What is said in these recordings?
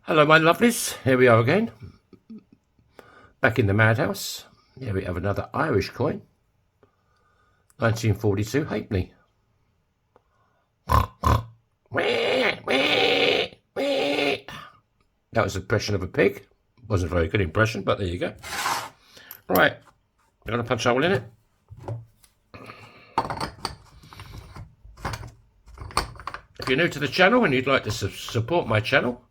Hello my lovelies, here we are again, back in the madhouse. Here we have another Irish coin, 1942 halfpenny. That was an impression of a pig. Wasn't a very good impression, but there you go. Right, I'm going to punch a hole in it. If you're new to the channel and you'd like to support my channel,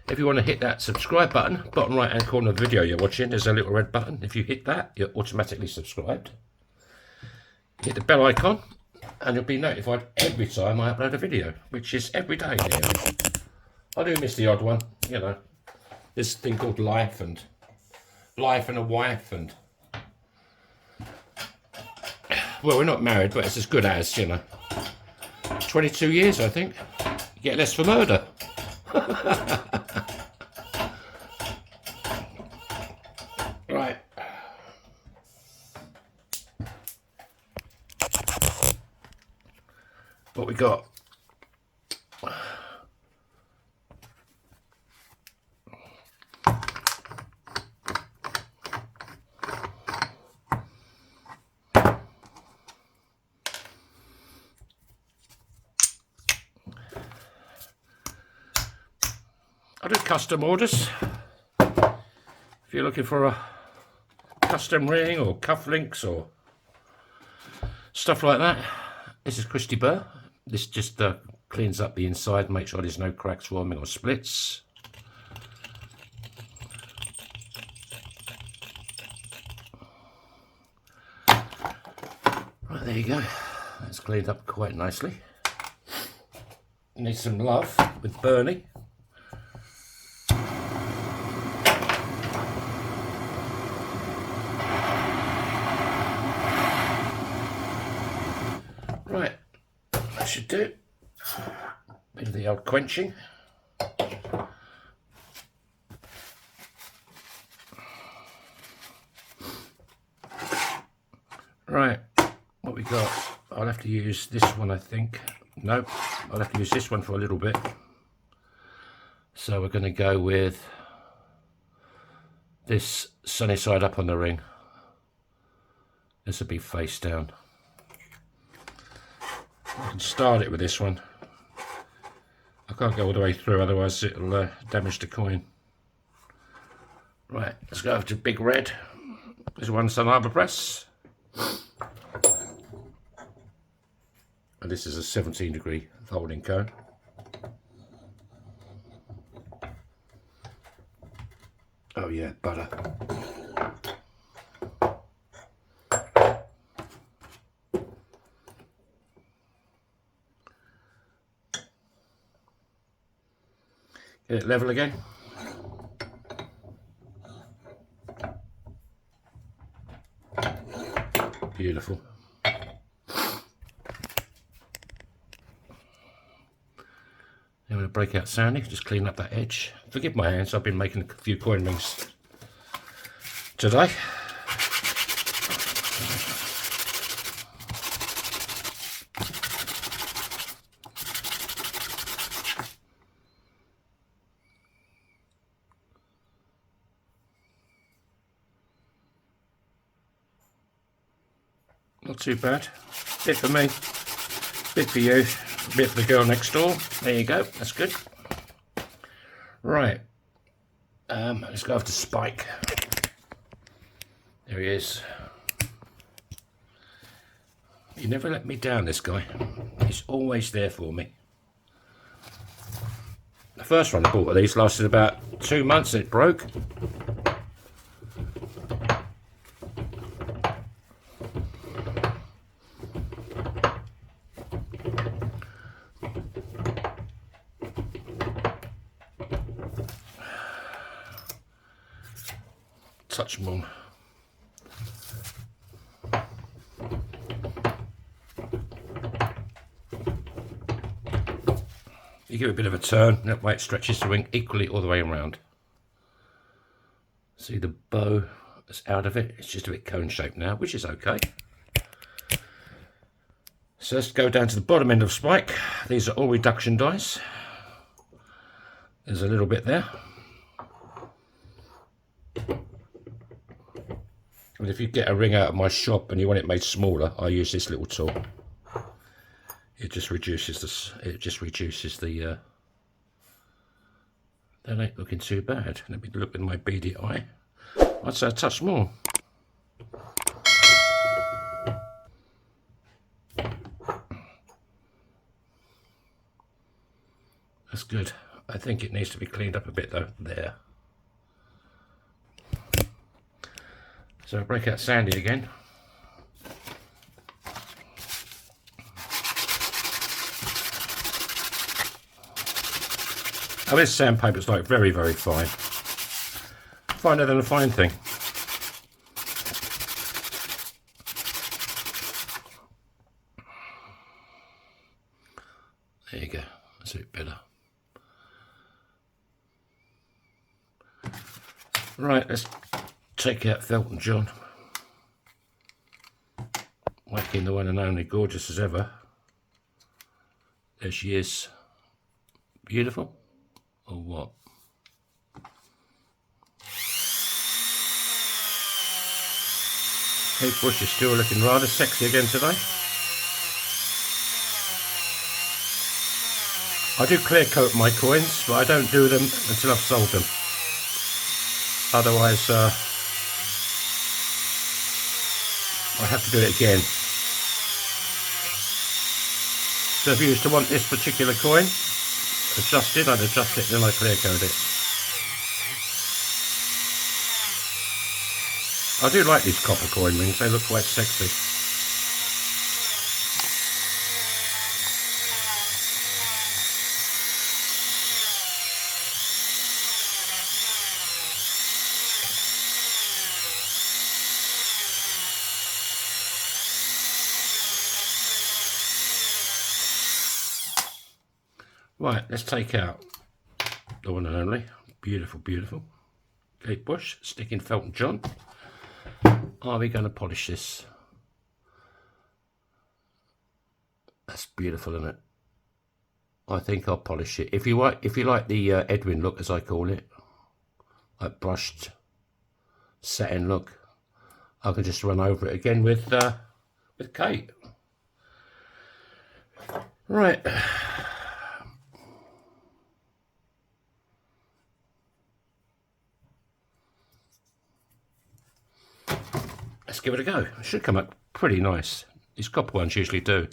if you want to hit that subscribe button, bottom right hand corner of the video you're watching, there's a little red button. If you hit that, you're automatically subscribed. Hit the bell icon and you'll be notified every time I upload a video, which is every day now. I do miss the odd one, you know. This thing called life and a wife and... Well, we're not married, but it's as good as, you know. 22 years, I think. You get less for murder. Right. What we got? I do custom orders. If you're looking for a custom ring or cufflinks or stuff like that, this is Christy Burr. This just cleans up the inside, make sure there's no cracks forming or splits. Right, there you go. That's cleaned up quite nicely. Need some love with Bernie. Right, that should do. Bit of the old quenching. Right, what we got? I'll have to use this one, I think. Nope, I'll have to use this one for a little bit. So we're going to go with this sunny side up on the ring. This will be face down. I can start it with this one. I can't go all the way through, otherwise it'll damage the coin. Right, let's go over to Big Red. This one's Sun Harbour Press. And this is a 17-degree folding cone. Oh yeah, butter. Get it level again. Beautiful. I'm going to break out sounding, just clean up that edge. Forgive my hands, I've been making a few coin rings today. Not too bad. Bit for me, bit for you, bit for the girl next door. There you go, that's good. Right, let's go over to Spike. There he is. You never let me down, this guy. He's always there for me. The first one I bought of these lasted about 2 months and it broke. Touch them on. You give it a bit of a turn, that way it stretches the ring equally all the way around. See the bow that's out of it? It's just a bit cone shaped now, which is okay. So let's go down to the bottom end of Spike. These are all reduction dies. There's a little bit there. And if you get a ring out of my shop and you want it made smaller, I use this little tool. It just reduces the that ain't looking too bad. Let me look with my beady eye. I'd say a touch more. That's good. I think it needs to be cleaned up a bit though. There. So I break out Sandy again. Oh, this sandpaper's like very, very fine. Finer than a fine thing. There you go. That's a bit better. Right, let's take out Felton John. Whacking the one and only, gorgeous as ever. There she is. Beautiful. Or what? Kate Bush is still looking rather sexy again today. I do clear coat my coins, but I don't do them until I've sold them. Otherwise, I have to do it again. So if you used to want this particular coin adjusted, I'd adjust it, then I clear coat it. I do like these copper coin rings, they look quite sexy. Right, let's take out the one and only. Beautiful, beautiful. Kate Bush, sticking Felton John. Are we going to polish this? That's beautiful, isn't it? I think I'll polish it. If you like the Edwin look, as I call it, like brushed satin look, I can just run over it again with Kate. Right. Let's give it a go. It should come up pretty nice. These copper ones usually do.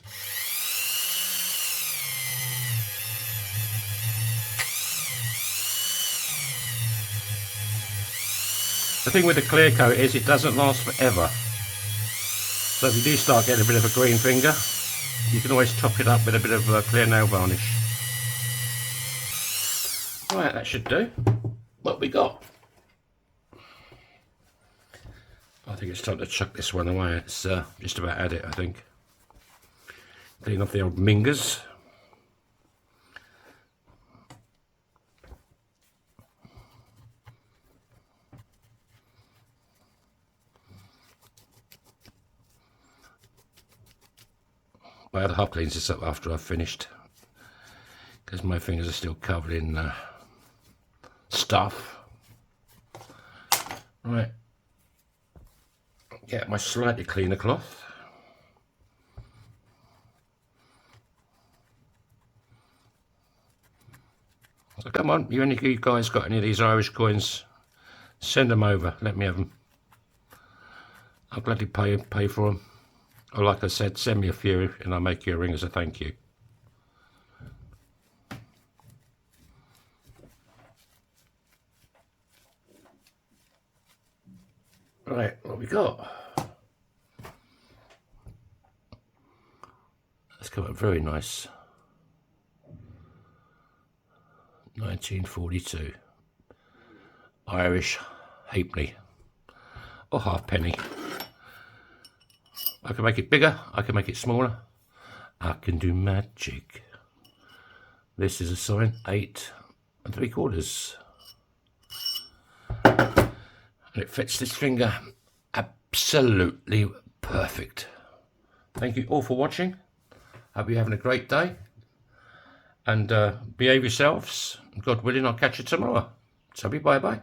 The thing with the clear coat is it doesn't last forever. So if you do start getting a bit of a green finger, you can always top it up with a bit of clear nail varnish. Right, that should do. What we got? I think it's time to chuck this one away. It's just about at it, I think. Clean off the old mingers. I had to half clean this up after I've finished, because my fingers are still covered in stuff. Right. Get my slightly cleaner cloth. So come on, any of you guys got any of these Irish coins? Send them over, let me have them. I'll gladly pay for them. Or like I said, send me a few and I'll make you a ring as a thank you. Right, what we got? That's come up very nice. 1942. Irish halfpenny or halfpenny. I can make it bigger, I can make it smaller. I can do magic. This is a sign 8 3/4. And it fits this finger absolutely perfect. Thank you all for watching. Hope you're having a great day. And behave yourselves. God willing, I'll catch you tomorrow. So bye bye.